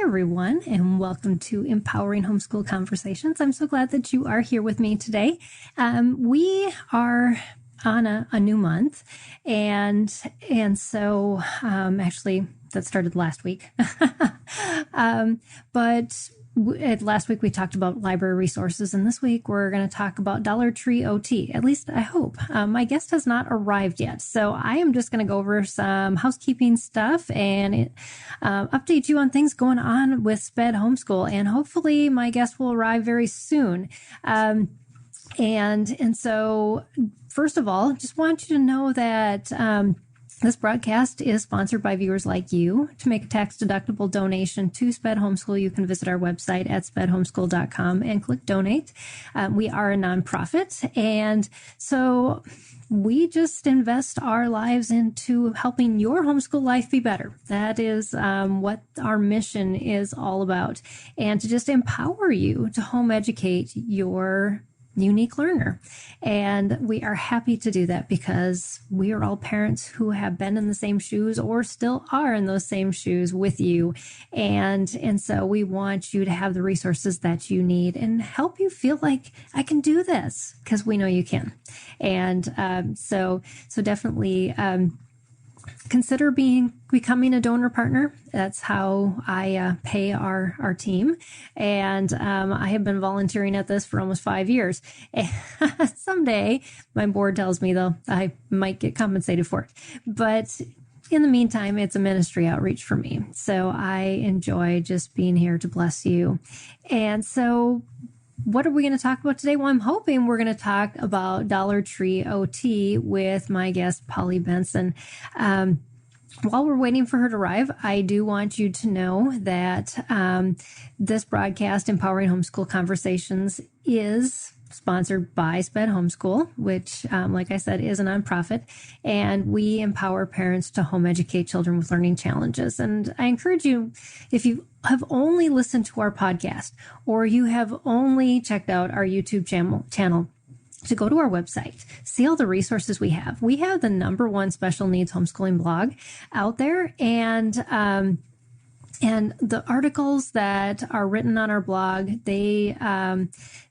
everyone, and welcome to Empowering Homeschool Conversations. I'm so glad that you are here with me today. We are on a new month, and so actually that started last week. But last week we talked about library resources, and this week we're going to talk about Dollar Tree OT. At least I hope. My guest has not arrived yet, so I am just going to go over some housekeeping stuff and update you on things going on with SPED Homeschool. And hopefully my guest will arrive very soon. And so, first of all, just want you to know that this broadcast is sponsored by viewers like you. To make a tax-deductible donation to SPED Homeschool, you can visit our website at spedhomeschool.com and click donate. We are a nonprofit, and so we just invest our lives into helping your homeschool life be better. That is what our mission is all about, and to just empower you to home educate your unique learner. And we are happy to do that because we are all parents who have been in the same shoes or still are in those same shoes with you. And so we want you to have the resources that you need and help you feel like I can do this, because we know you can. And so definitely consider becoming a donor partner. That's how I pay our team. And I have been volunteering at this for almost 5 years. And someday, my board tells me, though, I might get compensated for it. But in the meantime, it's a ministry outreach for me. So I enjoy just being here to bless you. And so what are we going to talk about today? Well, I'm hoping we're going to talk about Dollar Tree OT with my guest, Polly Benson. While we're waiting for her to arrive, I do want you to know that this broadcast, Empowering Homeschool Conversations, is sponsored by SPED Homeschool, which, like I said, is a nonprofit, and we empower parents to home educate children with learning challenges. And I encourage you, if you have only listened to our podcast or you have only checked out our YouTube channel, to go to our website, see all the resources we have. We have the #1 special needs homeschooling blog out there, and the articles that are written on our blog,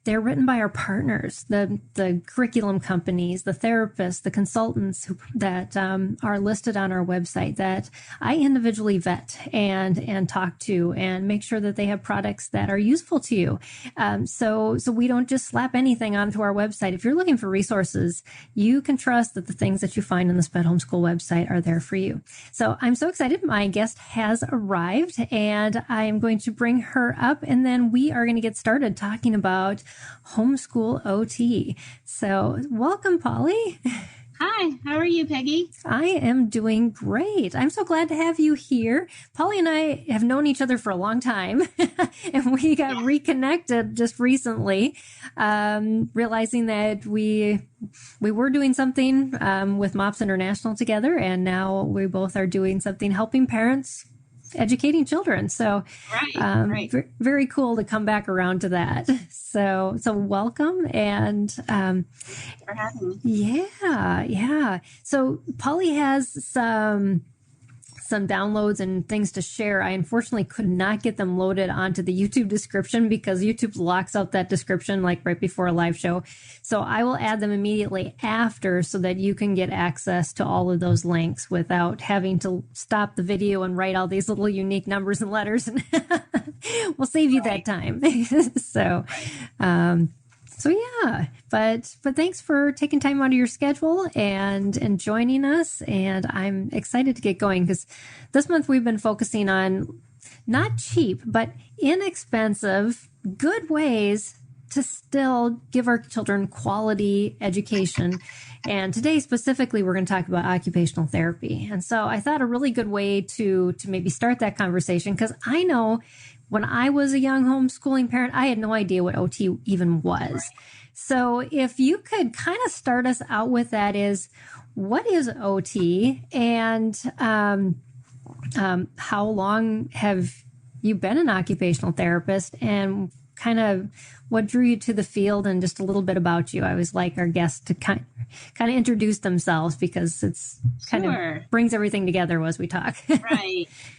they're written by our partners, the curriculum companies, the therapists, the consultants that are listed on our website that I individually vet and talk to and make sure that they have products that are useful to you. So we don't just slap anything onto our website. If you're looking for resources, you can trust that the things that you find on the SPED Homeschool website are there for you. So I'm so excited. My guest has arrived, and I am going to bring her up, and then we are going to get started talking about homeschool OT. So welcome, Polly. Hi, how are you, Peggy? I am doing great. I'm so glad to have you here. Polly and I have known each other for a long time, and we got reconnected just recently, realizing that we were doing something with MOPS International together, and now we both are doing something helping parents educating children. So right. Very cool to come back around to that. So welcome. And for having me. Yeah. So Polly has some downloads and things to share. I unfortunately could not get them loaded onto the YouTube description because YouTube locks out that description like right before a live show. So I will add them immediately after so that you can get access to all of those links without having to stop the video and write all these little unique numbers and letters. And we'll save you that time. So yeah, but thanks for taking time out of your schedule and joining us. And I'm excited to get going because this month we've been focusing on not cheap, but inexpensive, good ways to still give our children quality education. And today specifically, we're going to talk about occupational therapy. And so I thought a really good way to maybe start that conversation, because I know when I was a young homeschooling parent, I had no idea what OT even was. So if you could kind of start us out with that, is what is OT, and how long have you been an occupational therapist, and what drew you to the field and just a little bit about you. I always like our guests to kind of introduce themselves because it's kind of brings everything together as we talk.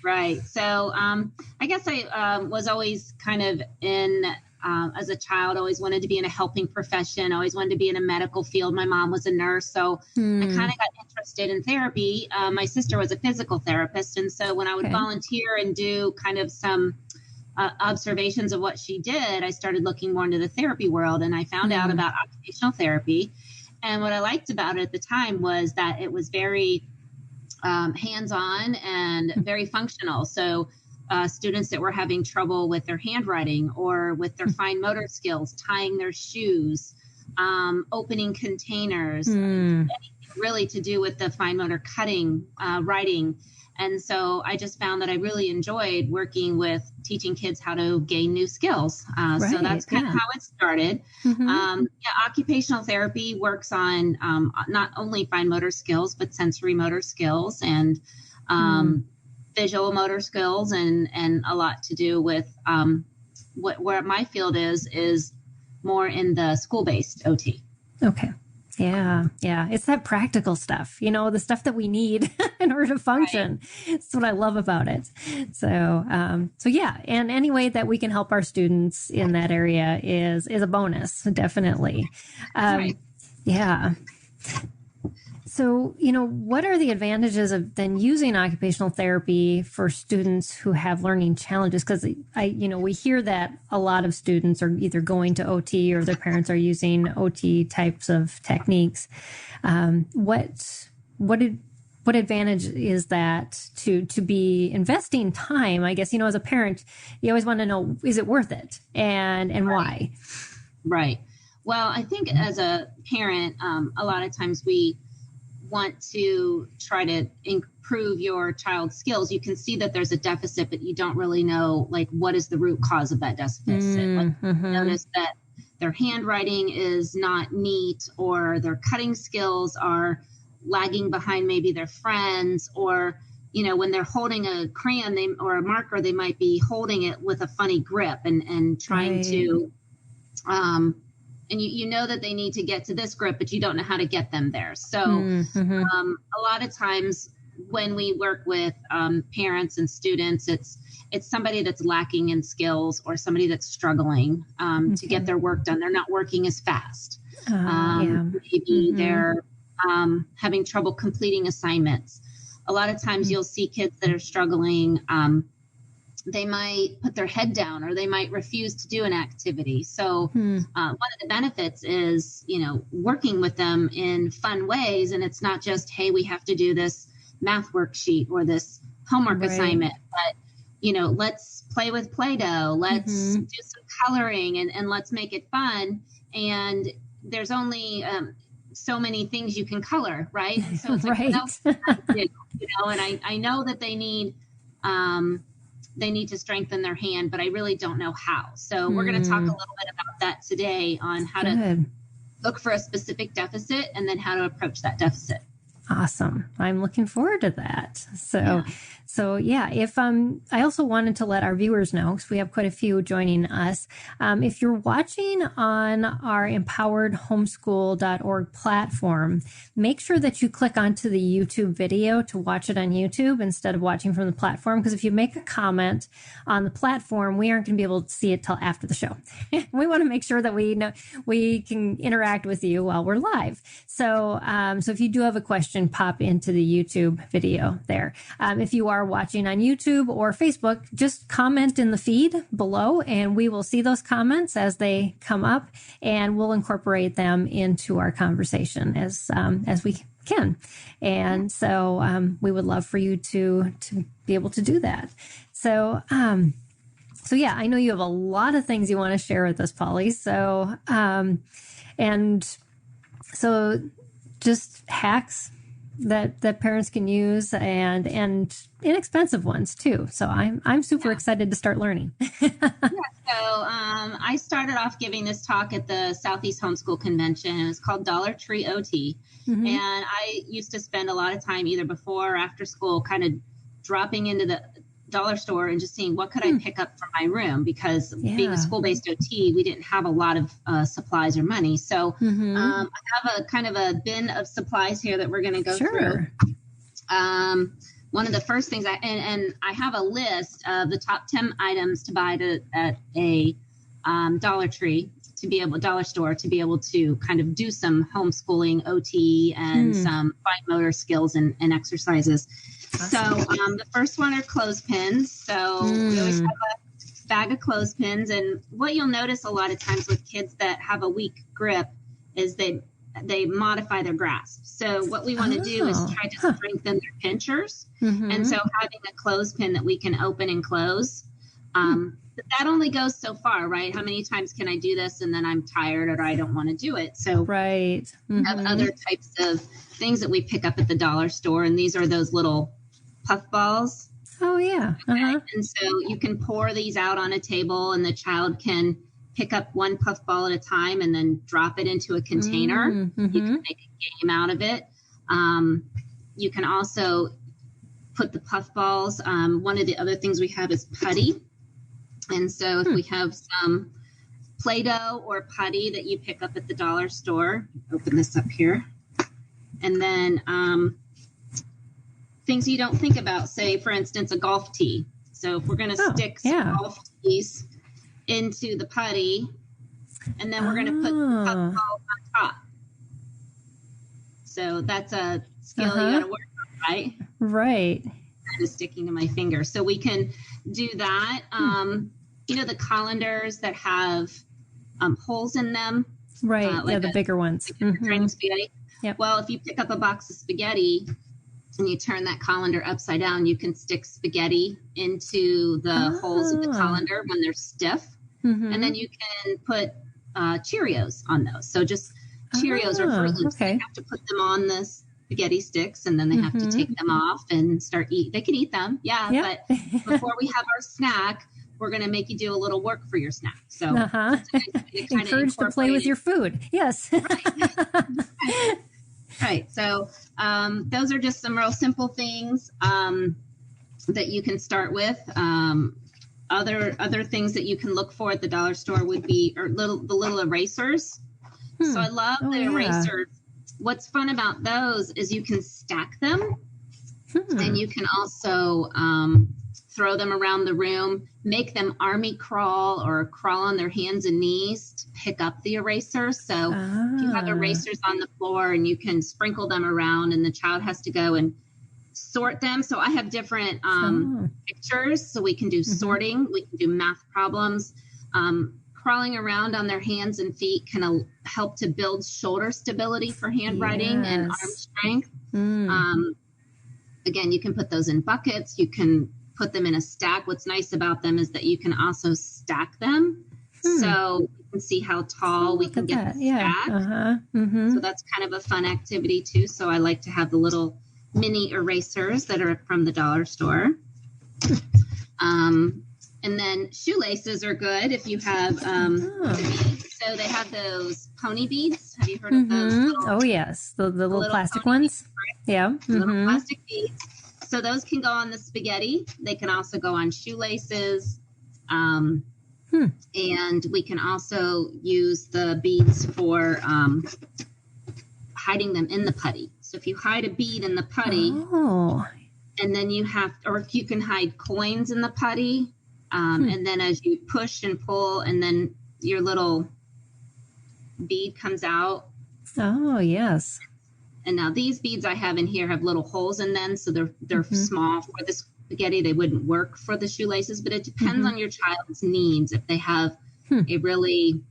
Right. So I guess I was always kind of in, as a child, always wanted to be in a helping profession, always wanted to be in a medical field. My mom was a nurse, so I kind of got interested in therapy. My sister was a physical therapist, and so when I would volunteer and do kind of some observations of what she did, I started looking more into the therapy world, and I found out about occupational therapy. And what I liked about it at the time was that it was very hands-on and very functional. So students that were having trouble with their handwriting or with their fine motor skills, tying their shoes, opening containers, anything really to do with the fine motor cutting, writing. And so I just found that I really enjoyed working with teaching kids how to gain new skills. So that's kind of how it started. Occupational therapy works on not only fine motor skills, but sensory motor skills and visual motor skills, and a lot to do with where my field is more in the school-based OT. Okay. Yeah. It's that practical stuff, the stuff that we need in order to function. That's what I love about it. So yeah. And any way that we can help our students in that area is a bonus, definitely. Yeah. So, what are the advantages of then using occupational therapy for students who have learning challenges? Because we hear that a lot of students are either going to OT or their parents are using OT types of techniques. What advantage is that to be investing time? I guess, as a parent, you always want to know, is it worth it, and why? Right. Well, I think as a parent, a lot of times we want to try to improve your child's skills. You can see that there's a deficit, but you don't really know, what is the root cause of that deficit. Notice that their handwriting is not neat, or their cutting skills are lagging behind maybe their friends, or, when they're holding a crayon or a marker, they might be holding it with a funny grip and trying to, and you know that they need to get to this grip, but you don't know how to get them there. So a lot of times when we work with parents and students, it's somebody that's lacking in skills, or somebody that's struggling to get their work done. They're not working as fast. Maybe they're having trouble completing assignments. A lot of times you'll see kids that are struggling. They might put their head down, or they might refuse to do an activity. So one of the benefits is, working with them in fun ways. And it's not just, hey, we have to do this math worksheet or this homework assignment, but, let's play with Play-Doh. Let's do some coloring and let's make it fun. And there's only so many things you can color, right? And so it's what else can I do? And I know that they need to strengthen their hand, but I really don't know how. So we're going to talk a little bit about that today, on how to look for a specific deficit and then how to approach that deficit. Awesome. I'm looking forward to that. So if I also wanted to let our viewers know, because we have quite a few joining us, if you're watching on our empoweredhomeschool.org platform, make sure that you click onto the YouTube video to watch it on YouTube instead of watching from the platform, because if you make a comment on the platform, we aren't going to be able to see it till after the show. We want to make sure that we can interact with you while we're live. So if you do have a question, pop into the YouTube video there. If you are watching on YouTube or Facebook, just comment in the feed below, and we will see those comments as they come up, and we'll incorporate them into our conversation as we can. And so we would love for you to be able to do that. So yeah, I know you have a lot of things you want to share with us, Polly. So just hacks that parents can use, and inexpensive ones too. So I'm super excited to start learning. I started off giving this talk at the Southeast Homeschool Convention. It was called Dollar Tree OT. And I used to spend a lot of time either before or after school kind of dropping into dollar store and just seeing what could I pick up for my room, because being a school-based OT, we didn't have a lot of supplies or money. So I have a kind of a bin of supplies here that we're going to go through. One of the first things and I have a list of the top 10 items to buy at a Dollar Tree dollar store to be able to kind of do some homeschooling, OT, and some fine motor skills and exercises. Awesome. So the first one are clothespins. So we always have a bag of clothespins. And what you'll notice a lot of times with kids that have a weak grip is they modify their grasp. So what we want to do is try to strengthen their pinchers. And so having a clothespin that we can open and close, but that only goes so far, right? How many times can I do this and then I'm tired or I don't want to do it? So we have other types of things that we pick up at the dollar store. And these are those little puff balls. Oh, yeah. Okay? And so you can pour these out on a table and the child can pick up one puff ball at a time and then drop it into a container. You can make a game out of it. You can also put the puff balls. One of the other things we have is putty. And so if we have some Play-Doh or putty that you pick up at the dollar store, open this up here. And then things you don't think about, say, for instance, a golf tee. So if we're going to stick some golf tees into the putty, and then we're going to put the puff balls on top. So that's a skill you got to work on, right? Right. Kind of sticking to my finger. So we can do that. You know, the colanders that have holes in them. Right. Like the bigger ones. Spaghetti. Yep. Well, if you pick up a box of spaghetti and you turn that colander upside down, you can stick spaghetti into the holes of the colander when they're stiff. And then you can put Cheerios on those. So just Cheerios or Fruit Loops. Okay. You have to put them on the spaghetti sticks, and then they have to take them off and start eat. They can eat them, but before we have our snack, we're going to make you do a little work for your snack. So encourage to play with your food. Yes. Right. So those are just some real simple things that you can start with. Other things that you can look for at the dollar store would be the little erasers. So I love the erasers. What's fun about those is you can stack them, and you can also throw them around the room, make them army crawl or crawl on their hands and knees to pick up the eraser. So if you have erasers on the floor and you can sprinkle them around, and the child has to go and sort them. So I have different pictures. So we can do sorting. We can do math problems. Crawling around on their hands and feet can help to build shoulder stability for handwriting and arm strength. Again, you can put those in buckets. You can put them in a stack. What's nice about them is that you can also stack them. So you can see how tall we can get the stack. So that's kind of a fun activity too. So I like to have the little mini erasers that are from the dollar store. And then shoelaces are good if you have beads. So they have those pony beads. Have you heard of those? Oh, yes. The little plastic ones. Beads, right? Yeah. Little plastic beads. So those can go on the spaghetti. They can also go on shoelaces. And we can also use the beads for hiding them in the putty. So if you hide a bead in the putty, and then you can hide coins in the putty. And then as you push and pull, and then your little bead comes out. Oh, yes. And now these beads I have in here have little holes in them. So they're small for the spaghetti. They wouldn't work for the shoelaces, but it depends on your child's needs. If they have a really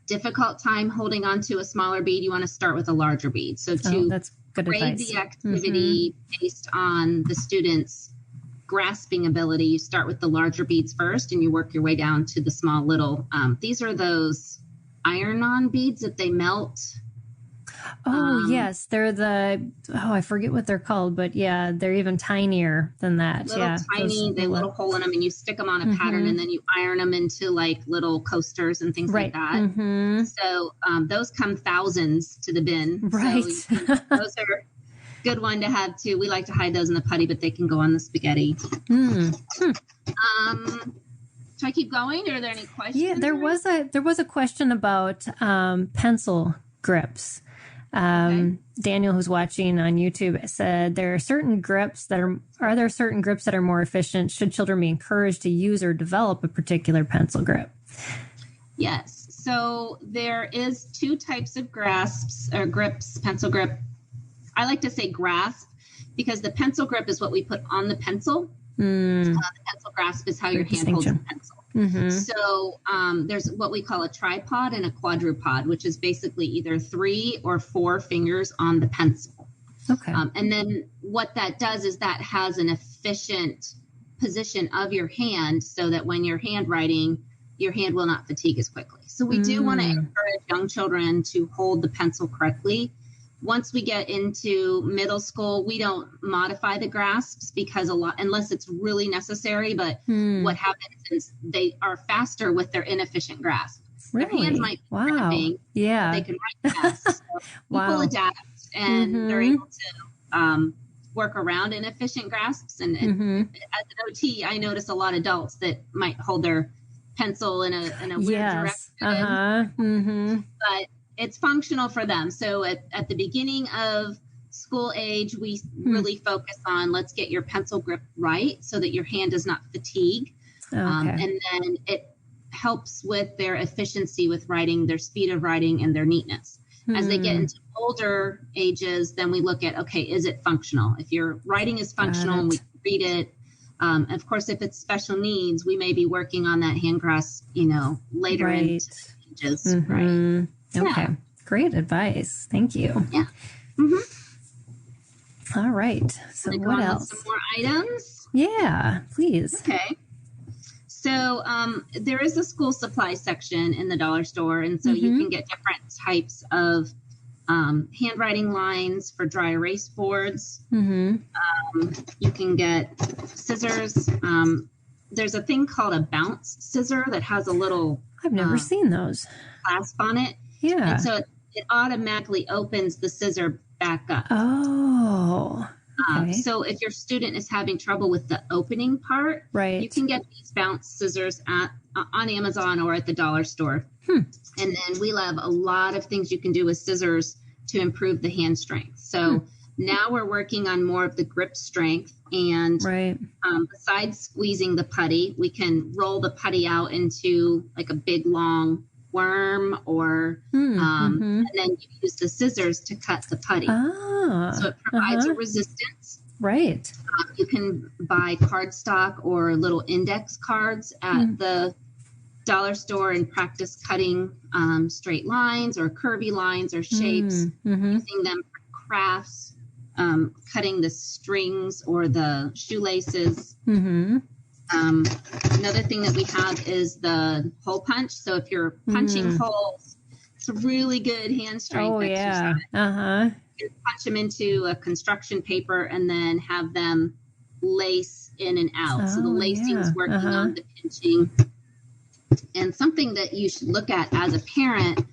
difficult time holding onto a smaller bead, you want to start with a larger bead. So that's good grade advice. the activity based on the student's grasping ability, you start with the larger beads first and you work your way down to the small little, these are those iron-on beads that they melt. Yes. They're I forget what they're called, but yeah, they're even tinier than that. Tiny, they little hole in them, and you stick them on a pattern, and then you iron them into like little coasters and things like that. So those come thousands to the bin. Right. So those are good one to have too. We like to hide those in the putty, but they can go on the spaghetti. Should I keep going, or are there any questions? Yeah, there was a question about pencil grips. Daniel, who's watching on YouTube, said there are certain grips that are there certain grips that are more efficient? Should children be encouraged to use or develop a particular pencil grip? Yes. So there is 2 types of grasps or grips, pencil grip. I like to say grasp because the pencil grip is what we put on the pencil. The pencil grasp is how your hand holds the pencil. So there's what we call a tripod and a quadrupod, which is basically either 3 or 4 fingers on the pencil. Okay. And then what that does is that has an efficient position of your hand so that when you're handwriting, your hand will not fatigue as quickly. So we do want to encourage young children to hold the pencil correctly. Once we get into middle school, we don't modify the grasps because unless it's really necessary, but what happens is they are faster with their inefficient grasp. Really? Their hands might be cramping, yeah. they can write fast. So people adapt and they're able to work around inefficient grasps. And as an OT, I notice a lot of adults that might hold their pencil in a weird direction. But it's functional for them. So at the beginning of school age, we really focus on let's get your pencil grip right so that your hand does not fatigue. And then it helps with their efficiency with writing, their speed of writing, and their neatness. As they get into older ages, then we look at, okay, is it functional? If your writing is functional and we can read it, of course, if it's special needs, we may be working on that hand grasp, later into ages. Right. Okay. Great advice. Thank you. Yeah. All right. So what else? Some more items. Yeah, please. Okay. So there is a school supply section in the dollar store. And so you can get different types of handwriting lines for dry erase boards. You can get scissors. There's a thing called a bounce scissor that has a little... I've never seen those. Clasp on it. Yeah. And so it automatically opens the scissor back up. Oh, okay. So if your student is having trouble with the opening part, you can get these bounce scissors on Amazon or at the dollar store. And then we have a lot of things you can do with scissors to improve the hand strength. So now we're working on more of the grip strength. And besides squeezing the putty, we can roll the putty out into like a big long worm or and then you use the scissors to cut the putty. So it provides a resistance. Right. You can buy cardstock or little index cards at the dollar store and practice cutting straight lines or curvy lines or shapes, using them for crafts, cutting the strings or the shoelaces. Another thing that we have is the hole punch. So if you're punching holes, it's a really good hand strength exercise. You punch them into a construction paper and then have them lace in and out. So the lacing is working on the pinching. And something that you should look at as a parent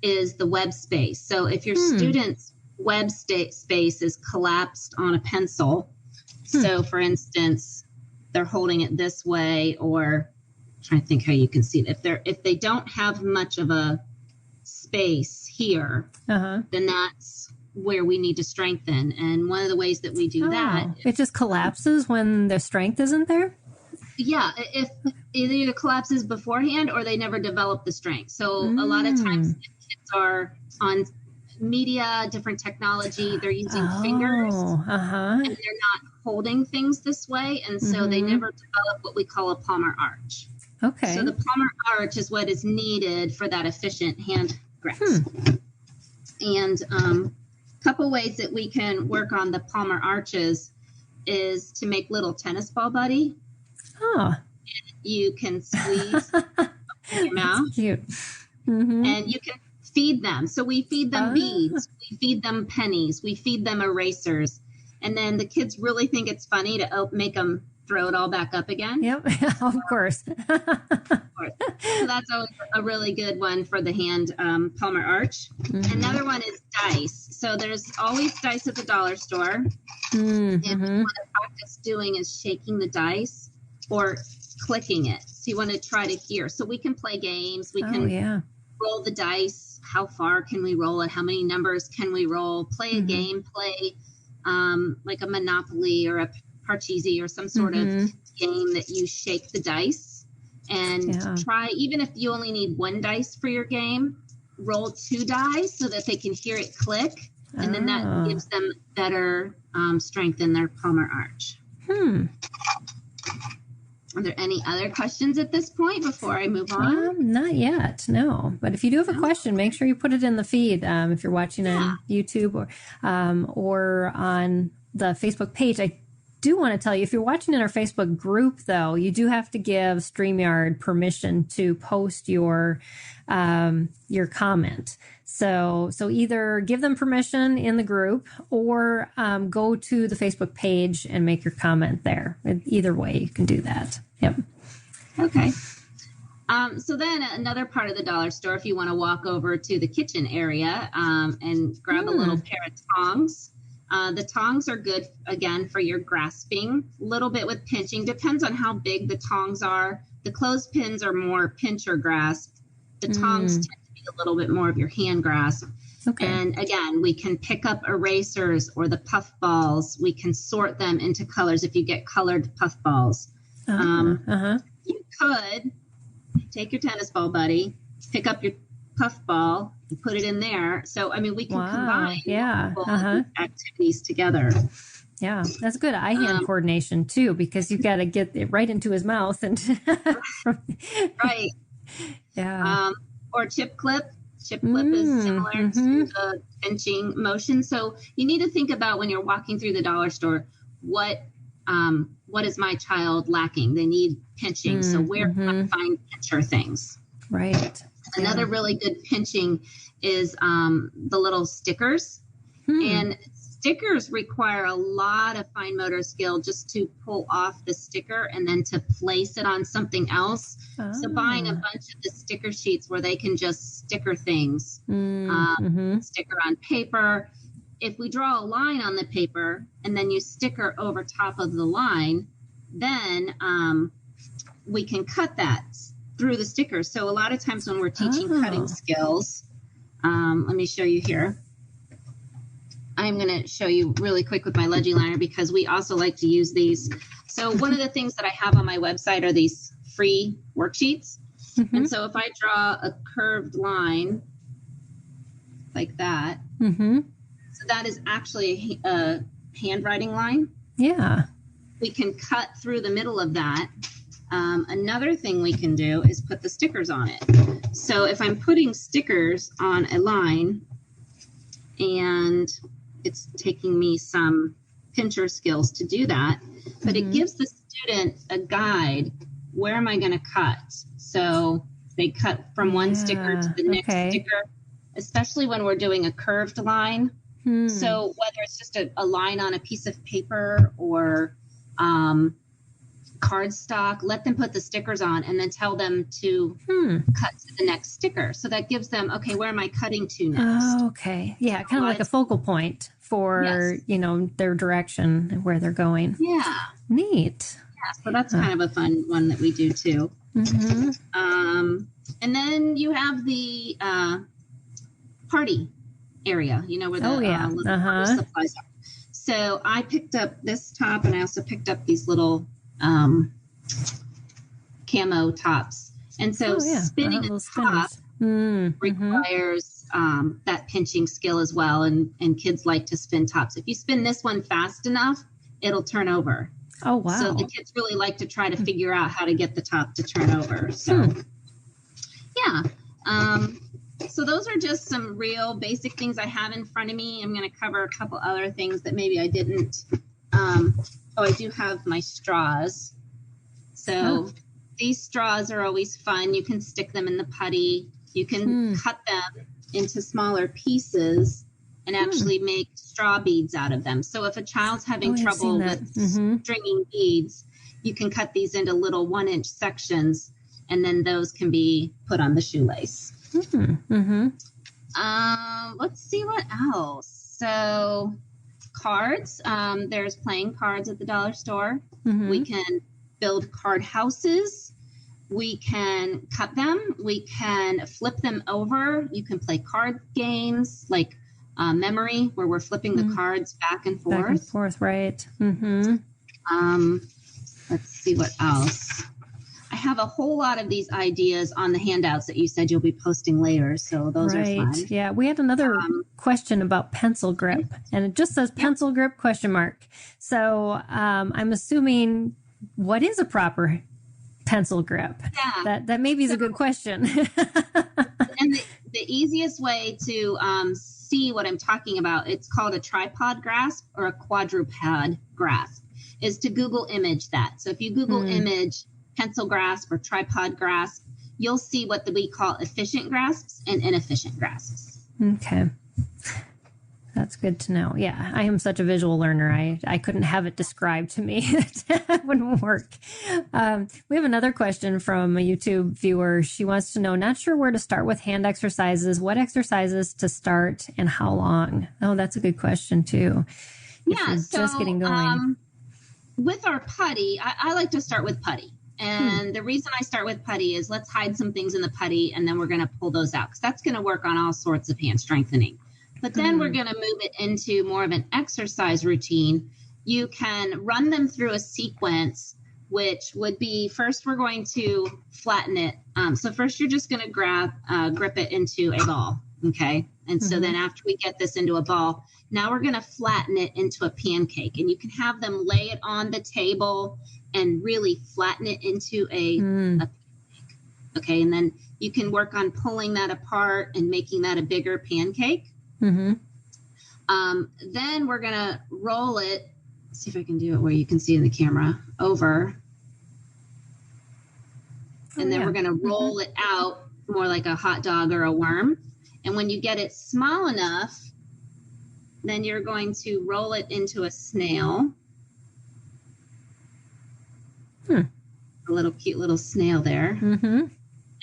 is the web space. So if your student's web space is collapsed on a pencil, so for instance, they're holding it this way, or I'm trying to think how you can see it. If they don't have much of a space here, then that's where we need to strengthen. And one of the ways that we do that, it just collapses when their strength isn't there. Yeah, if it either collapses beforehand or they never develop the strength. So a lot of times kids are on media, different technology, they're using fingers and they're not holding things this way, and so they never develop what we call a palmar arch. Okay. So the palmar arch is what is needed for that efficient hand grasp. And a couple ways that we can work on the palmar arches is to make little tennis ball buddy. You can squeeze your mouth. Cute. And you can feed them. So we feed them beads, we feed them pennies, we feed them erasers. And then the kids really think it's funny to make them throw it all back up again. Yep, of course. So that's a really good one for the hand palmar arch. Another one is dice. So there's always dice at the dollar store. And what you want to practice doing is shaking the dice or clicking it. So you want to try to hear. So we can play games. We can roll the dice. How far can we roll it? How many numbers can we roll? Play a game. Play like a Monopoly or a Parcheesi or some sort of game that you shake the dice and try. Even if you only need one dice for your game, roll 2 dice so that they can hear it click. And then that gives them better strength in their palmar arch. Are there any other questions at this point before I move on? Not yet, no. But if you do have a question, make sure you put it in the feed if you're watching on YouTube or on the Facebook page. I do want to tell you, if you're watching in our Facebook group, though, you do have to give StreamYard permission to post your comment. So either give them permission in the group or go to the Facebook page and make your comment there. Either way, you can do that. Yep. Okay. So then another part of the dollar store, if you want to walk over to the kitchen area and grab a little pair of tongs. The tongs are good, again, for your grasping. A little bit with pinching. Depends on how big the tongs are. The clothespins are more pinch or grasp. The tongs tend to be a little bit more of your hand grasp. Okay. And again, we can pick up erasers or the puff balls. We can sort them into colors if you get colored puff balls. You could take your tennis ball, buddy, pick up your puff ball and put it in there. So, I mean, we can combine activities together. Yeah, that's good eye-hand coordination, too, because you got to get it right into his mouth. And right. Yeah. Or chip clip. Chip clip is similar to the pinching motion. So you need to think about when you're walking through the dollar store, what is my child lacking? They need pinching. So where can I find pincher things? Right. Another really good pinching is the little stickers. And stickers require a lot of fine motor skill just to pull off the sticker and then to place it on something else. So buying a bunch of the sticker sheets where they can just sticker things, sticker on paper. If we draw a line on the paper and then you sticker over top of the line, then we can cut that through the stickers. So a lot of times when we're teaching cutting skills, let me show you here. I'm going to show you really quick with my Leggy Liner because we also like to use these. So one of the things that I have on my website are these free worksheets. And so if I draw a curved line like that, so that is actually a handwriting line. Yeah. We can cut through the middle of that. Another thing we can do is put the stickers on it. So if I'm putting stickers on a line and it's taking me some pincher skills to do that, but it gives the student a guide. Where am I going to cut? So they cut from one sticker to the next sticker, especially when we're doing a curved line. So whether it's just a line on a piece of paper or cardstock, let them put the stickers on and then tell them to cut to the next sticker. So that gives them, okay, where am I cutting to next? Oh, okay. Yeah, kind of like a focal point for, their direction and where they're going. Yeah. Neat. Yeah, so that's kind of a fun one that we do too. And then you have the party area, where the supplies are. So I picked up this top and I also picked up these little camo tops. And so spinning a top requires that pinching skill as well. And kids like to spin tops. If you spin this one fast enough, it'll turn over. Oh, wow. So the kids really like to try to figure out how to get the top to turn over. So, so those are just some real basic things I have in front of me. I'm going to cover a couple other things that maybe I didn't. I do have my straws. So these straws are always fun. You can stick them in the putty. You can cut them into smaller pieces and actually make straw beads out of them. So if a child's having trouble with stringing beads, you can cut these into little 1-inch sections, and then those can be put on the shoelace. Mm-hmm. Let's see what else. So cards, there's playing cards at the dollar store. Mm-hmm. We can build card houses. We can cut them. We can flip them over. You can play card games like memory, where we're flipping the cards back and forth. Back and forth, right. Mm-hmm. Let's see what else. I have a whole lot of these ideas on the handouts that you said you'll be posting later. So those are fun. Yeah. We had another question about pencil grip, and it just says pencil grip ? So I'm assuming, what is a proper pencil grip? Yeah. That maybe is a good question. And the easiest way to see what I'm talking about, it's called a tripod grasp or a quadruped grasp, is to Google image that. So if you Google image pencil grasp or tripod grasp, you'll see what we call efficient grasps and inefficient grasps. Okay. That's good to know. Yeah, I am such a visual learner. I couldn't have it described to me. That wouldn't work. We have another question from a YouTube viewer. She wants to know, not sure where to start with hand exercises, what exercises to start and how long? Oh, that's a good question too. Yeah, so just getting going. With our putty, I like to start with putty. And the reason I start with putty is let's hide some things in the putty, and then we're going to pull those out, because that's going to work on all sorts of hand strengthening. But then we're going to move it into more of an exercise routine. You can run them through a sequence, which would be, first we're going to flatten it. So first you're just going to grip it into a ball. Okay. And so then after we get this into a ball, now we're going to flatten it into a pancake, and you can have them lay it on the table and really flatten it into a pancake. Okay. And then you can work on pulling that apart and making that a bigger pancake. Then we're going to roll it. See if I can do it where you can see in the camera over. And then we're going to roll it out more like a hot dog or a worm. And when you get it small enough, then you're going to roll it into a snail. A little cute little snail there. And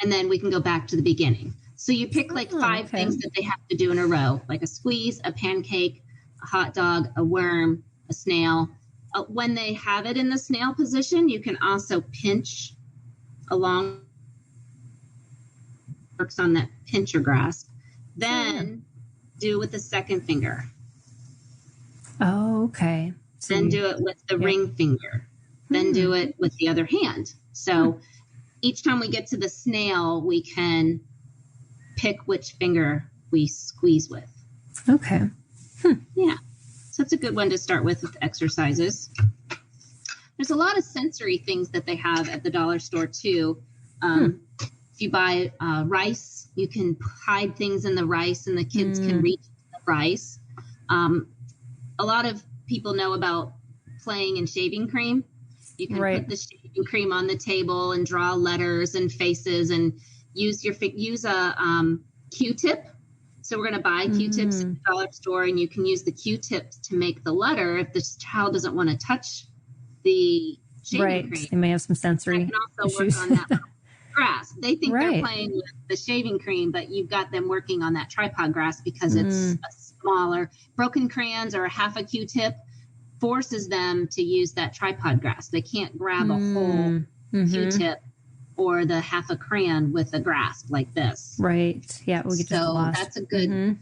then we can go back to the beginning. So you pick like 5 things that they have to do in a row, like a squeeze, a pancake, a hot dog, a worm, a snail. When they have it in the snail position, you can also pinch along, works on that pinch or grasp. Then do it with the second finger. Oh, okay. So then do it with the ring finger. Then do it with the other hand. So each time we get to the snail, we can pick which finger we squeeze with. Okay. Yeah. So that's a good one to start with exercises. There's a lot of sensory things that they have at the dollar store too. If you buy rice, you can hide things in the rice and the kids can reach the rice. A lot of people know about playing in shaving cream. You can put the shaving cream on the table and draw letters and faces and use a Q-tip. So we're going to buy Q-tips at the dollar store, and you can use the Q-tips to make the letter if the child doesn't want to touch the shaving cream. They may have some sensory can also issues. work on that grasp. They think they're playing with the shaving cream, but you've got them working on that tripod grasp because it's a smaller. Broken crayons or a half a Q-tip forces them to use that tripod grasp. They can't grab a whole Q-tip or the half a crayon with a grasp like this. Right. Yeah. We get just lost. That's a good,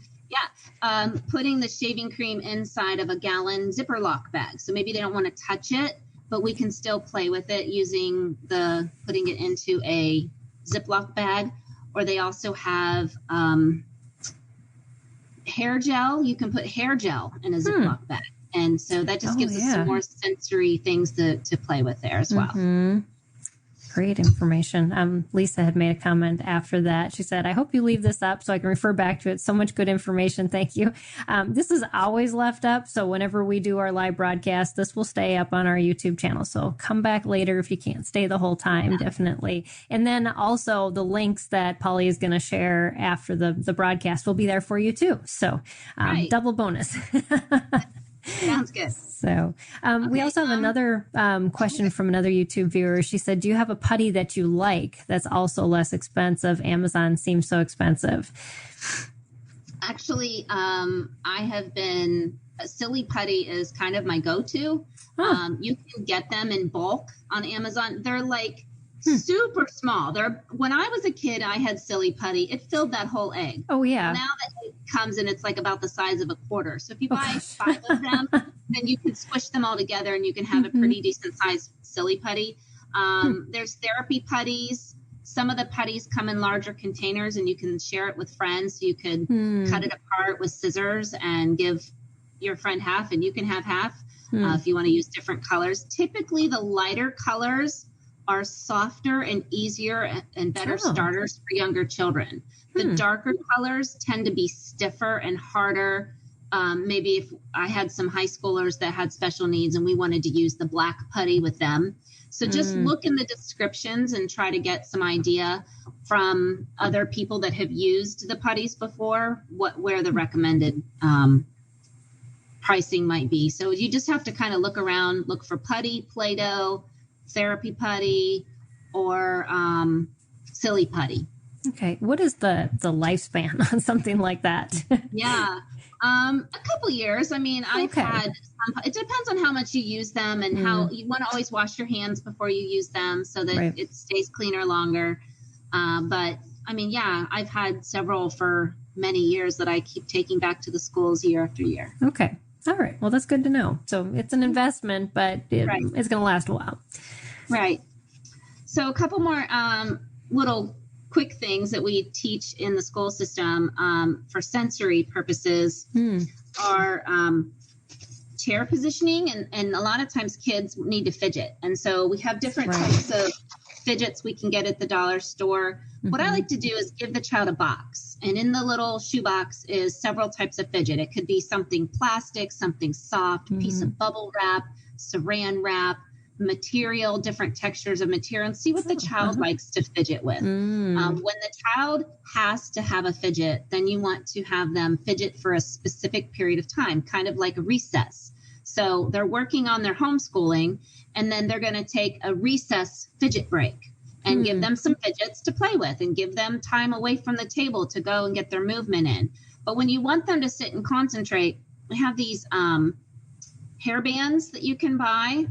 putting the shaving cream inside of a gallon zipper lock bag. So maybe they don't want to touch it, but we can still play with it using putting it into a Ziploc bag. Or they also have hair gel. You can put hair gel in a Ziploc bag. And so that just gives us some more sensory things to play with there as well. Great information. Lisa had made a comment after that. She said, I hope you leave this up so I can refer back to it. So much good information. Thank you. This is always left up. So whenever we do our live broadcast, this will stay up on our YouTube channel. So come back later if you can't stay the whole time, definitely. And then also the links that Polly is going to share after the broadcast will be there for you too. So double bonus. Sounds good. So we also have another question from another YouTube viewer. She said, do you have a putty that you like that's also less expensive? Amazon seems so expensive. Actually, I have been, Silly Putty is kind of my go-to. You can get them in bulk on Amazon. They're like super small. When I was a kid, I had Silly Putty. It filled that whole egg. Oh, yeah. Now that it comes in, it's like about the size of a quarter. So if you buy 5 of them, then you can squish them all together and you can have a pretty decent sized Silly Putty. There's therapy putties. Some of the putties come in larger containers and you can share it with friends. You could cut it apart with scissors and give your friend half and you can have half if you want to use different colors. Typically, the lighter colors are softer and easier and better starters for younger children. The darker colors tend to be stiffer and harder. Maybe if I had some high schoolers that had special needs and we wanted to use the black putty with them. So just look in the descriptions and try to get some idea from other people that have used the putties before, where the recommended pricing might be. So you just have to kind of look around, look for putty, Play-Doh, therapy putty, or Silly Putty. Okay. What is the lifespan on something like that? Yeah. A couple years. I mean, I've had it depends on how much you use them and how you want to always wash your hands before you use them so that it stays cleaner longer. But I mean, yeah, I've had several for many years that I keep taking back to the schools year after year. Okay. All right. Well, that's good to know. So it's an investment, but it's going to last a while. Right. So a couple more little quick things that we teach in the school system for sensory purposes are chair positioning. And a lot of times kids need to fidget. And so we have different types of fidgets we can get at the dollar store. What I like to do is give the child a box. And in the little shoebox is several types of fidget. It could be something plastic, something soft, a piece of bubble wrap, saran wrap, material, different textures of material, and see what the child likes to fidget with. When the child has to have a fidget, then you want to have them fidget for a specific period of time, kind of like a recess. So they're working on their homeschooling, and then they're going to take a recess fidget break and give them some fidgets to play with and give them time away from the table to go and get their movement in. But when you want them to sit and concentrate, we have these hair bands that you can buy,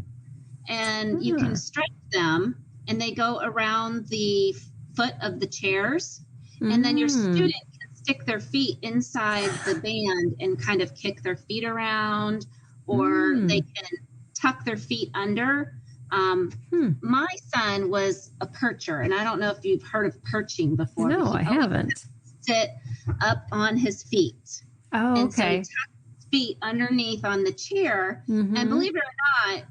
and you can stretch them, and they go around the foot of the chairs. And then your student can stick their feet inside the band and kind of kick their feet around, or they can tuck their feet under. My son was a percher, and I don't know if you've heard of perching before. No, I haven't. Sit up on his feet. Oh, and okay. So he tucked his feet underneath on the chair, and believe it or not,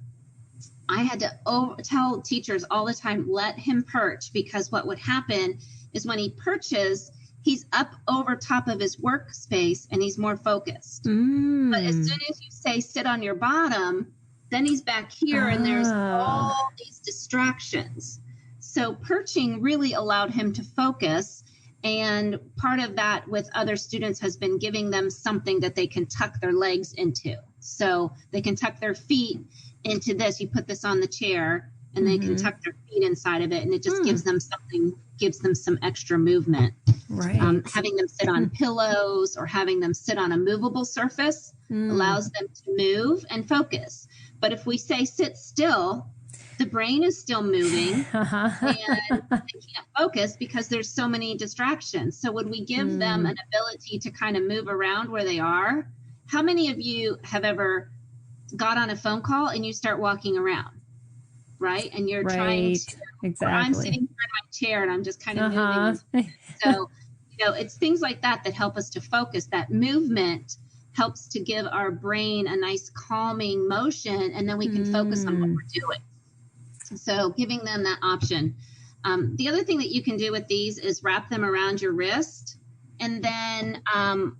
I had to tell teachers all the time, let him perch, because what would happen is when he perches, he's up over top of his workspace and he's more focused. But as soon as you say sit on your bottom, then he's back here and there's all these distractions. So perching really allowed him to focus. And part of that with other students has been giving them something that they can tuck their legs into. So they can tuck their feet into this. You put this on the chair and they can tuck their feet inside of it. And it just gives them something, gives them some extra movement. Right. Having them sit on pillows or having them sit on a movable surface allows them to move and focus. But if we say sit still, the brain is still moving and they can't focus because there's so many distractions. So when we give them an ability to kind of move around where they are, how many of you have ever got on a phone call and you start walking around, right? And you're trying to, I'm sitting here in my chair and I'm just kind of moving. So, it's things like that that help us to focus. That movement helps to give our brain a nice calming motion, and then we can focus on what we're doing. So giving them that option. The other thing that you can do with these is wrap them around your wrist. And then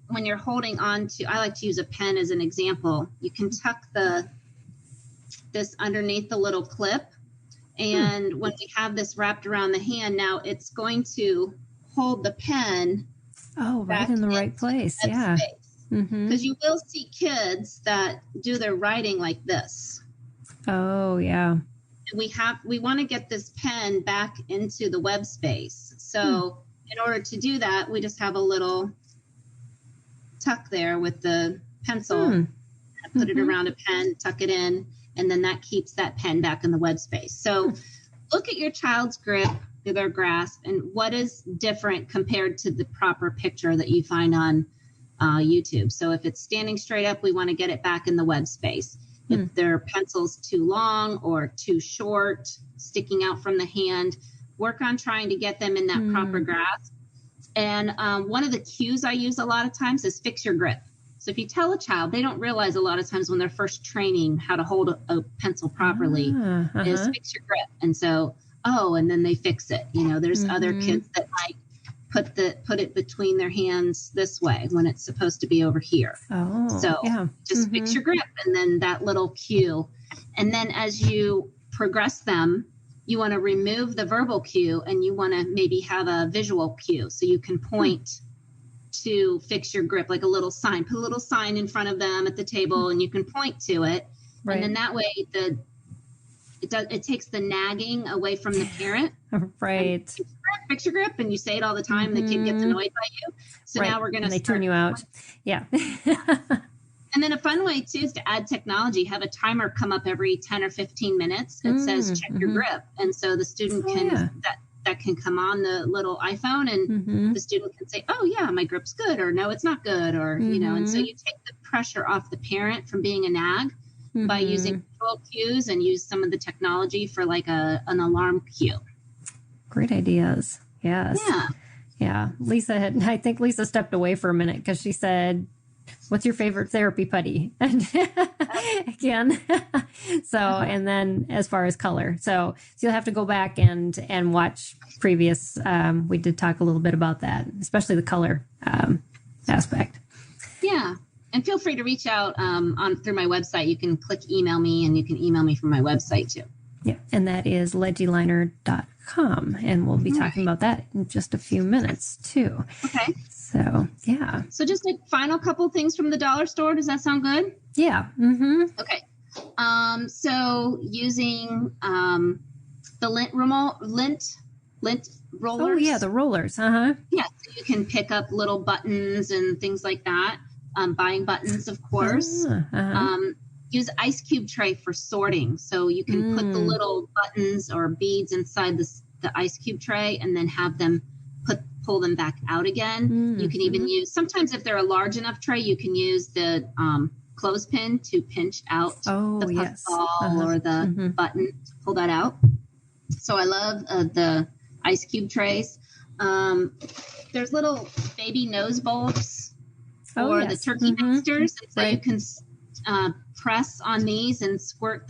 when you're holding on to, I like to use a pen as an example. You can tuck this underneath the little clip. And when we have this wrapped around the hand, now it's going to hold the pen. Oh, right in the right place. Yeah. Space. because you will see kids that do their writing like this. Oh, yeah. We want to get this pen back into the web space. So in order to do that, we just have a little tuck there with the pencil. Put it around a pen, tuck it in, and then that keeps that pen back in the web space. So look at your child's grip, their grasp, and what is different compared to the proper picture that you find on YouTube. So if it's standing straight up, we want to get it back in the web space. If their pencil's too long or too short, sticking out from the hand, work on trying to get them in that proper grasp. And one of the cues I use a lot of times is fix your grip. So if you tell a child, they don't realize a lot of times when they're first training how to hold a pencil properly is fix your grip. And so, and then they fix it. You know, there's other kids that might put it between their hands this way when it's supposed to be over here. Just fix your grip, and then that little cue. And then as you progress them, you want to remove the verbal cue and you want to maybe have a visual cue. So you can point to fix your grip, like a little sign, put a little sign in front of them at the table and you can point to it. Right. And then that way it takes the nagging away from the parent. Right. Fix your grip, and you say it all the time. The kid gets annoyed by you. So now we're going to turn you out. Yeah. And then a fun way too is to add technology. Have a timer come up every 10 or 15 minutes. It says check your grip, and so the student can that can come on the little iPhone, and the student can say, "Oh yeah, my grip's good," or "No, it's not good," or you know. And so you take the pressure off the parent from being a nag by using visual cues and use some of the technology for like an alarm cue. Great ideas. Yes. Yeah. I think Lisa stepped away for a minute because she said, "What's your favorite therapy putty?" And again, and then as far as color, so you'll have to go back and watch previous. We did talk a little bit about that, especially the color aspect. Yeah. And feel free to reach out through my website. You can email me, and you can email me from my website too. Yeah, and that is legiliner.com, and we'll be talking about that in just a few minutes too. Okay. So, yeah. So just a final couple things from the dollar store. Does that sound good? Yeah. Okay. So using the lint rollers. Oh, yeah, the rollers. Yeah, so you can pick up little buttons and things like that. Buying buttons, of course. Use ice cube tray for sorting. So you can put the little buttons or beads inside the ice cube tray and then have them pull them back out again. You can even use, sometimes if they're a large enough tray, you can use the clothespin to pinch out the puff ball or the button to pull that out. So I love the ice cube trays. There's little baby nose bulbs for the turkey masters. And so you can press on these and squirt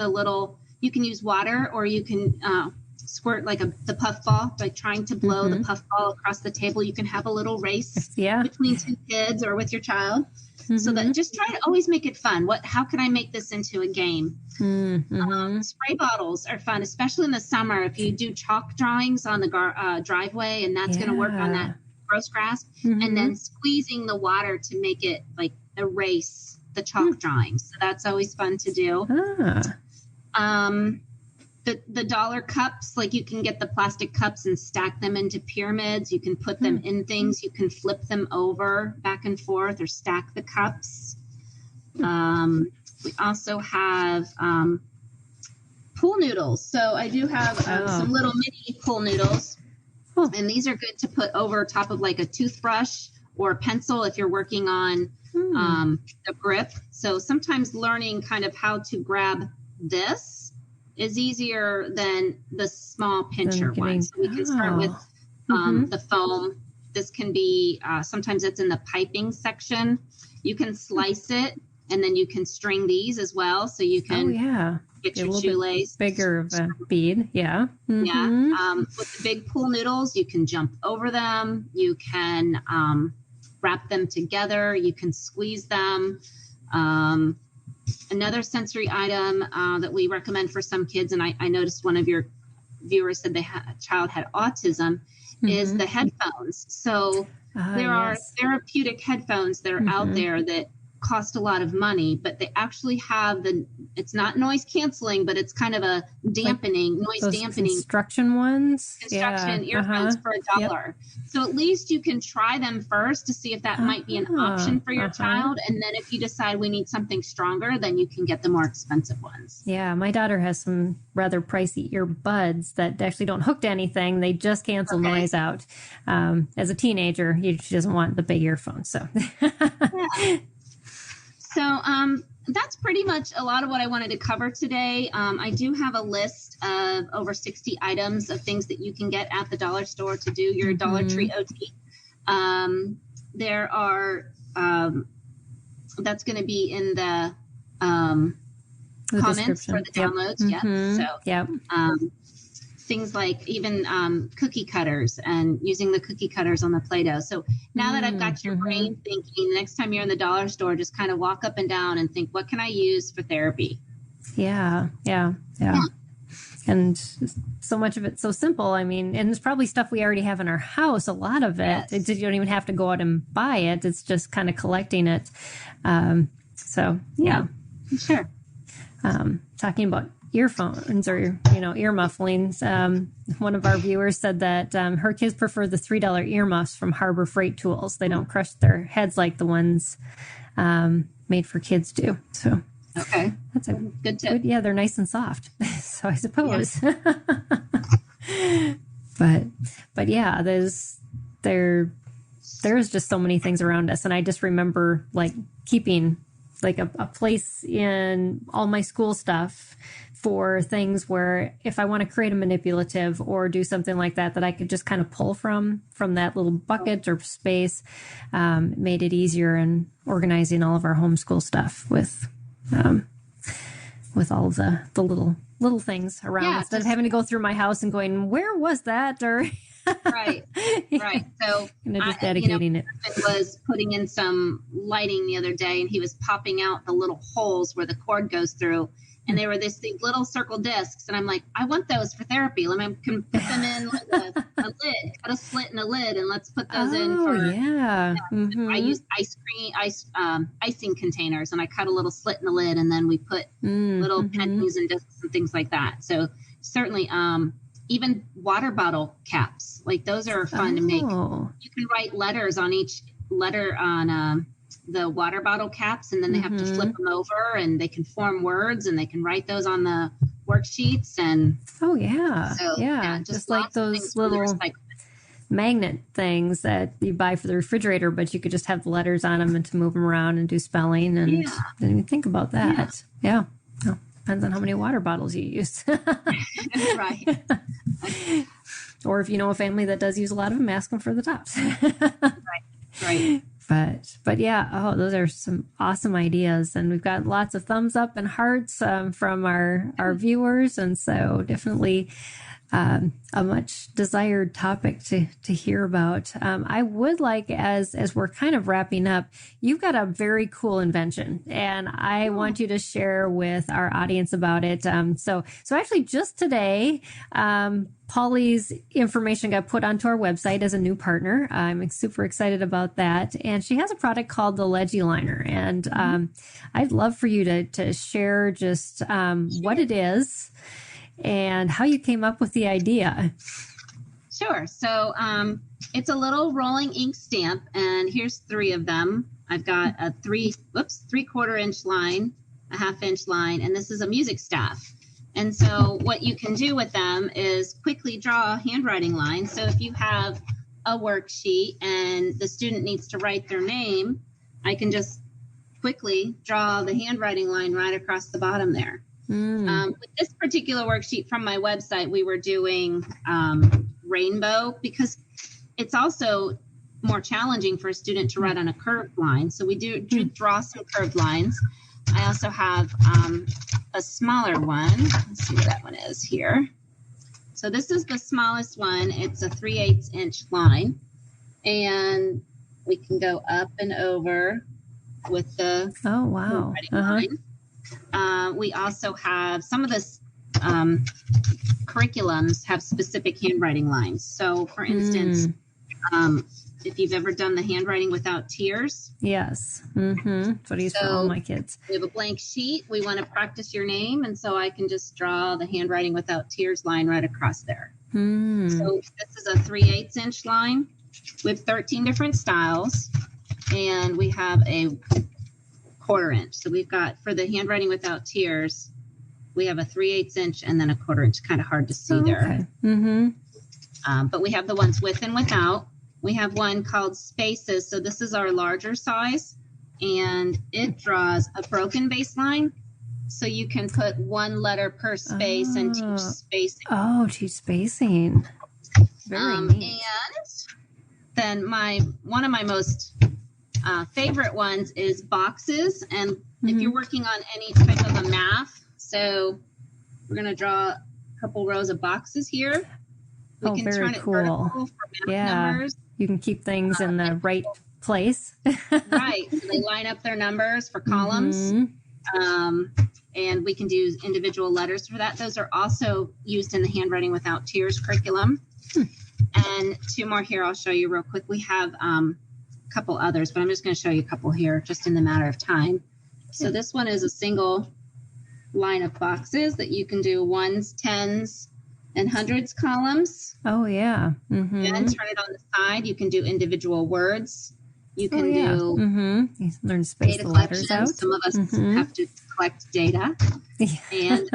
you can use water, or you can squirt like the puff ball by trying to blow the puff ball across the table. You can have a little race between two kids or with your child. So that just try to always make it fun. How can I make this into a game? Spray bottles are fun, especially in the summer. If you do chalk drawings on the driveway, and that's going to work on that gross grasp, and then squeezing the water to make it like erase the chalk drawings. So that's always fun to do. The dollar cups, like you can get the plastic cups and stack them into pyramids. You can put them in things. You can flip them over back and forth or stack the cups. We also have pool noodles. So I do have some little mini pool noodles. And these are good to put over top of like a toothbrush or a pencil if you're working on the grip. So sometimes learning kind of how to grab this is easier than the small pincher one. So we can start with the foam. This can be, sometimes it's in the piping section. You can slice it, and then you can string these as well. So you can get your shoelace. Bigger of a bead, Yeah. With the big pool noodles, you can jump over them. You can wrap them together. You can squeeze them. Another sensory item that we recommend for some kids, and I noticed one of your viewers said a child had autism, is the headphones. So there are Yes. therapeutic headphones that are out there that cost a lot of money, but they actually have it's not noise canceling, but it's kind of a dampening, noise Those dampening construction ones. construction earphones for $1. So at least you can try them first to see if that might be an option for your child. And then if you decide we need something stronger, then you can get the more expensive ones. Yeah, my daughter has some rather pricey earbuds that actually don't hook to anything. They just cancel noise out. As a teenager, she doesn't want the big earphones. So, So that's pretty much a lot of what I wanted to cover today. I do have a list of over 60 items of things that you can get at the dollar store to do your Dollar Tree OT. There are, that's going to be in the comments for the downloads. So, things like even cookie cutters and using the cookie cutters on the Play-Doh. So now that I've got your brain thinking, the next time you're in the dollar store, just kind of walk up and down and think, what can I use for therapy? Yeah. And so much of it's so simple. I mean, and it's probably stuff we already have in our house. A lot of it, you don't even have to go out and buy it. It's just kind of collecting it. Sure. Talking about earphones or ear mufflings, one of our viewers said that her kids prefer the $3 earmuffs from Harbor Freight Tools. They don't crush their heads like the ones made for kids do. So that's a good tip. Yeah, they're nice and soft. So I suppose. But yeah, there's just so many things around us, and I just remember like keeping like a place in all my school stuff for things where if I want to create a manipulative or do something like that I could just kind of pull from that little bucket or space, made it easier in organizing all of our homeschool stuff with all the little things around instead of having to go through my house and going, where was that? Or Right. So just dedicating it. My husband was putting in some lighting the other day, and he was popping out the little holes where the cord goes through, and they were these little circle discs, and I'm like, I want those for therapy. Let me put them in like a lid, cut a slit in a lid, and let's put those in for. I use icing containers, and I cut a little slit in the lid, and then we put little pennies and discs and things like that. So certainly, even water bottle caps, like those are fun to make. You can write letters on each letter on the water bottle caps, and then they have to flip them over, and they can form words, and they can write those on the worksheets. And just like those little magnet things that you buy for the refrigerator, but you could just have the letters on them and to move them around and do spelling. And didn't even think about that. Yeah. Well, depends on how many water bottles you use. Right. Or if you know a family that does use a lot of them, ask them for the tops. Right. But yeah, those are some awesome ideas. And we've got lots of thumbs up and hearts from our viewers. And so definitely a much desired topic to hear about. I would like, as we're kind of wrapping up, you've got a very cool invention, and I want you to share with our audience about it. So actually just today, Polly's information got put onto our website as a new partner. I'm super excited about that. And she has a product called the Legiliner. And I'd love for you to share just what it is and how you came up with the idea. Sure. So it's a little rolling ink stamp, and here's 3 of them. I've got a 3/4 inch line, a 1/2 inch line, and this is a music staff. And so what you can do with them is quickly draw a handwriting line. So if you have a worksheet and the student needs to write their name, I can just quickly draw the handwriting line right across the bottom there. With this particular worksheet from my website, we were doing rainbow because it's also more challenging for a student to write on a curved line. So we do draw some curved lines. I also have a smaller one. Let's see what that one is here. So this is the smallest one. It's a 3/8 inch line. And we can go up and over with the handwriting line. We also have some of the curriculums have specific handwriting lines. So, for instance, If you've ever done the handwriting without tears. Yes. That's what I use for all my kids. We have a blank sheet. We want to practice your name. And so I can just draw the handwriting without tears line right across there. So this is a 3/8 inch line with 13 different styles. And we have a 1/4 inch. So we've got, for the handwriting without tears, we have a 3/8 inch and then a 1/4 inch. Kind of hard to see there. But we have the ones with and without. We have one called Spaces. So this is our larger size, and it draws a broken baseline. So you can put one letter per space and teach spacing. Oh, teach spacing. Very neat. And then one of my most favorite ones is boxes. And if you're working on any type of a math, so we're going to draw a couple rows of boxes here. We can turn it vertical for math numbers. You can keep things in the right place. Right. So they line up their numbers for columns. And we can do individual letters for that. Those are also used in the handwriting without tears curriculum. And two more here I'll show you real quick. We have a couple others, but I'm just going to show you a couple here just in the matter of time. So this one is a single line of boxes that you can do ones, tens, and hundreds columns. Oh, yeah. And turn it on the side. You can do individual words. You can do You learn to space data the letters collection. out. Some of us have to collect data. And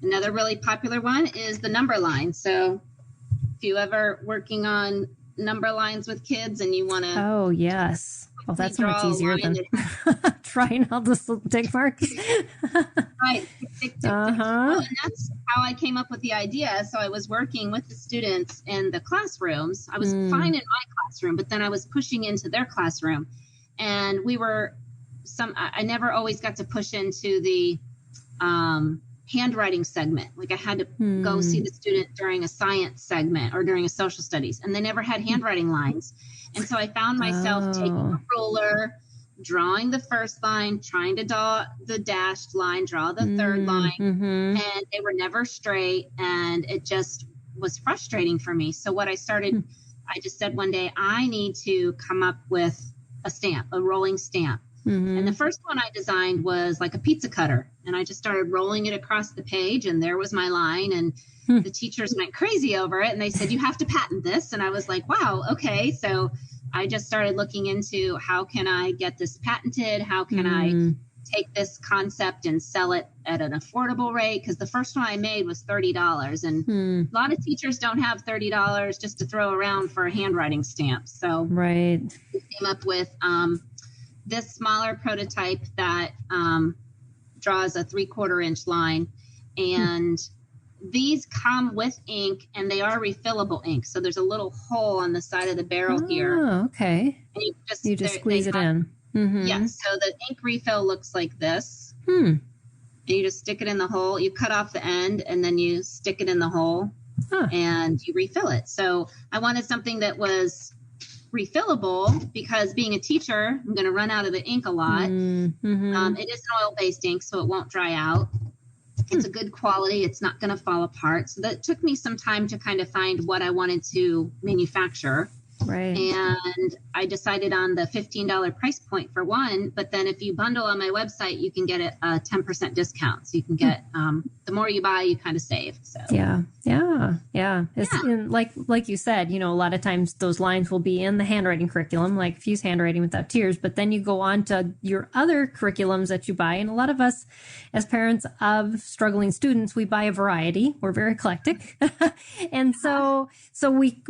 another really popular one is the number line. So if you ever working on number lines with kids and you want to... Oh, yes. Well, that's so much easier than trying all those little tick marks. Right. Tick. Well, and that's how I came up with the idea. So I was working with the students in the classrooms. I was fine in my classroom, but then I was pushing into their classroom. And I never always got to push into the handwriting segment. Like I had to go see the student during a science segment or during a social studies, and they never had handwriting lines. And so I found myself taking a ruler, drawing the first line, trying to draw the dashed line, draw the third line, and they were never straight, and it just was frustrating for me. So what I just said one day, I need to come up with a rolling stamp. And the first one I designed was like a pizza cutter, and I just started rolling it across the page, and there was my line, and the teachers went crazy over it, and they said, you have to patent this. And I was like, wow, okay. So I just started looking into how can I get this patented? How can I take this concept and sell it at an affordable rate? Because the first one I made was $30, and a lot of teachers don't have $30 just to throw around for a handwriting stamp. So we came up with this smaller prototype that draws a 3/4 inch line, and these come with ink, and they are refillable ink. So there's a little hole on the side of the barrel here. Oh, okay. And you just squeeze it in. Yes. So the ink refill looks like this. And you just stick it in the hole. You cut off the end, and then you stick it in the hole, and you refill it. So I wanted something that was refillable, because being a teacher, I'm going to run out of the ink a lot. It is an oil-based ink, so it won't dry out. It's a good quality. It's not going to fall apart. So that took me some time to kind of find what I wanted to manufacture. Right. And I decided on the $15 price point for one, but then if you bundle on my website, you can get a 10% discount. So you can get, the more you buy, you kind of save. So Yeah. And like you said, a lot of times those lines will be in the handwriting curriculum, like Fuse Handwriting Without Tears, but then you go on to your other curriculums that you buy. And a lot of us as parents of struggling students, we buy a variety. We're very eclectic. And so we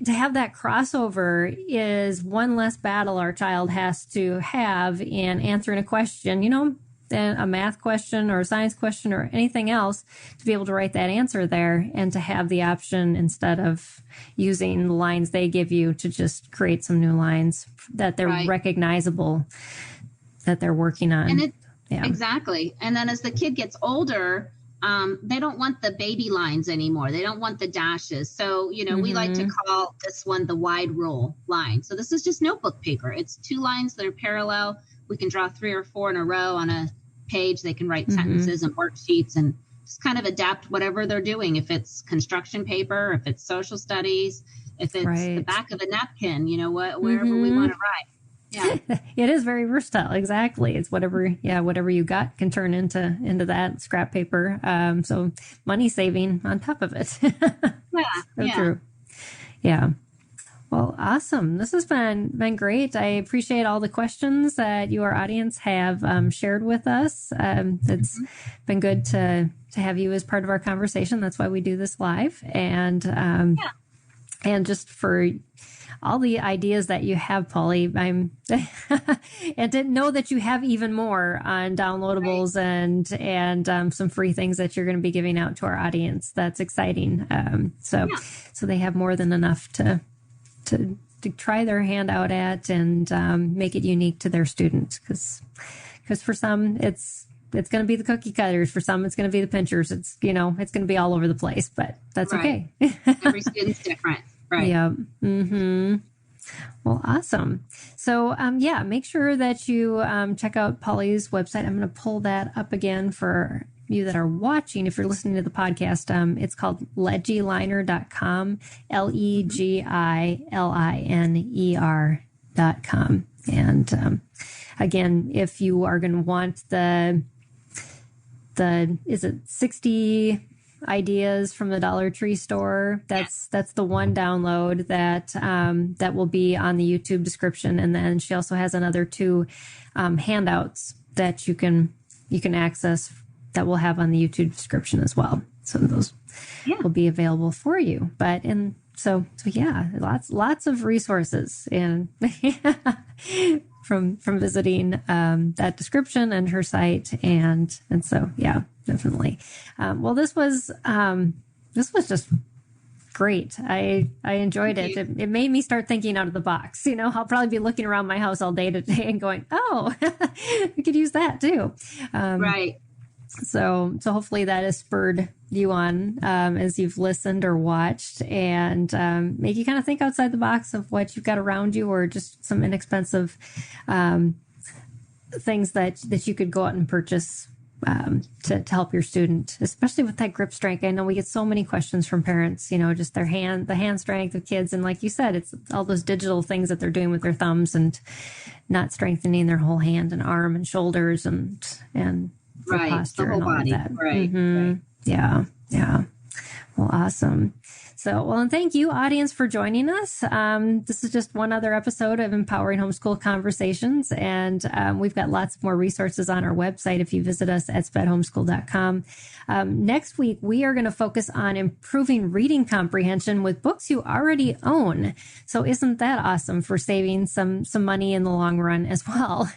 to have that crossover is one less battle our child has to have in answering a question, than a math question or a science question or anything else, to be able to write that answer there and to have the option, instead of using the lines they give you, to just create some new lines that they're recognizable, that they're working on. Exactly. And then as the kid gets older, they don't want the baby lines anymore. They don't want the dashes. So, we like to call this one the wide rule line. So this is just notebook paper. It's 2 lines that are parallel. We can draw 3 or 4 in a row on a page. They can write sentences and worksheets and just kind of adapt whatever they're doing. If it's construction paper, if it's social studies, if it's the Right. back of a napkin, wherever we want to write. Yeah. It is very versatile. Exactly. It's whatever you got can turn into that scrap paper. So money saving on top of it. So true. Yeah. Well, awesome. This has been great. I appreciate all the questions that our audience have shared with us. It's been good to have you as part of our conversation. That's why we do this live. And just for all the ideas that you have, Polly, and didn't know that you have even more on downloadables and some free things that you're going to be giving out to our audience. That's exciting. So they have more than enough to try their hand out at and make it unique to their students. Because for some, it's going to be the cookie cutters. For some, it's going to be the pinchers. It's it's going to be all over the place, but that's okay. Every student's different. Right. Yeah. Mm-hmm. Well, awesome. So, make sure that you check out Polly's website. I'm going to pull that up again for you that are watching. If you're listening to the podcast, it's called legiliner.com, LEGILINER.com. And again, if you are going to want the is it 60 ideas from the Dollar Tree store, that's the one download that will be on the YouTube description. And then she also has another 2 handouts that you can access that we'll have on the YouTube description as well. So those will be available for you. But so lots of resources and from visiting that description and her site, and so definitely. Well, this was just great. I enjoyed it. It made me start thinking out of the box. I'll probably be looking around my house all day today and going, oh, we could use that too. Right. So hopefully that has spurred you on as you've listened or watched, and make you kind of think outside the box of what you've got around you, or just some inexpensive things that you could go out and purchase to help your student, especially with that grip strength. I know we get so many questions from parents, just the hand strength of kids. And like you said, it's all those digital things that they're doing with their thumbs and not strengthening their whole hand and arm and shoulders and right, posture the whole and all body. of that. Right. Mm-hmm. Right. Yeah. Well, awesome. So, and thank you, audience, for joining us. This is just one other episode of Empowering Homeschool Conversations, and we've got lots more resources on our website if you visit us at spedhomeschool.com. Next week, we are going to focus on improving reading comprehension with books you already own. So isn't that awesome for saving some money in the long run as well?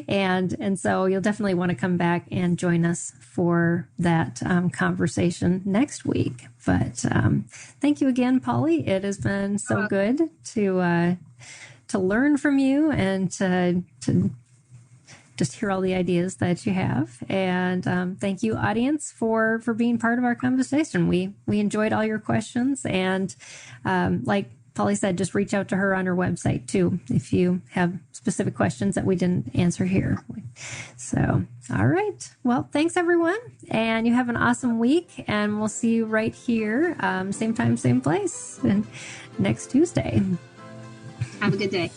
And so you'll definitely want to come back and join us for that conversation next week. But thank you again, Polly. It has been so good to learn from you and to just hear all the ideas that you have. And thank you, audience, for being part of our conversation. We enjoyed all your questions. And like Polly said, just reach out to her on her website, too, if you have specific questions that we didn't answer here. So, all right. Well, thanks, everyone. And you have an awesome week. And we'll see you right here, same time, same place, next Tuesday. Have a good day.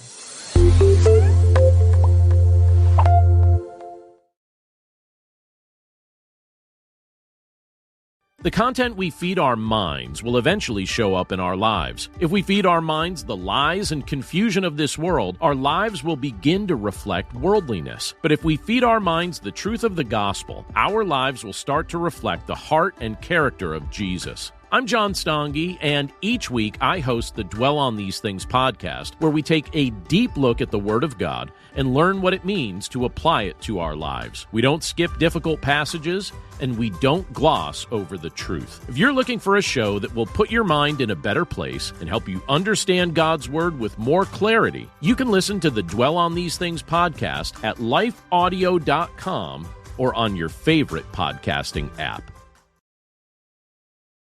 The content we feed our minds will eventually show up in our lives. If we feed our minds the lies and confusion of this world, our lives will begin to reflect worldliness. But if we feed our minds the truth of the gospel, our lives will start to reflect the heart and character of Jesus. I'm John Stange, and each week I host the Dwell on These Things podcast, where we take a deep look at the Word of God and learn what it means to apply it to our lives. We don't skip difficult passages, and we don't gloss over the truth. If you're looking for a show that will put your mind in a better place and help you understand God's Word with more clarity, you can listen to the Dwell on These Things podcast at lifeaudio.com or on your favorite podcasting app.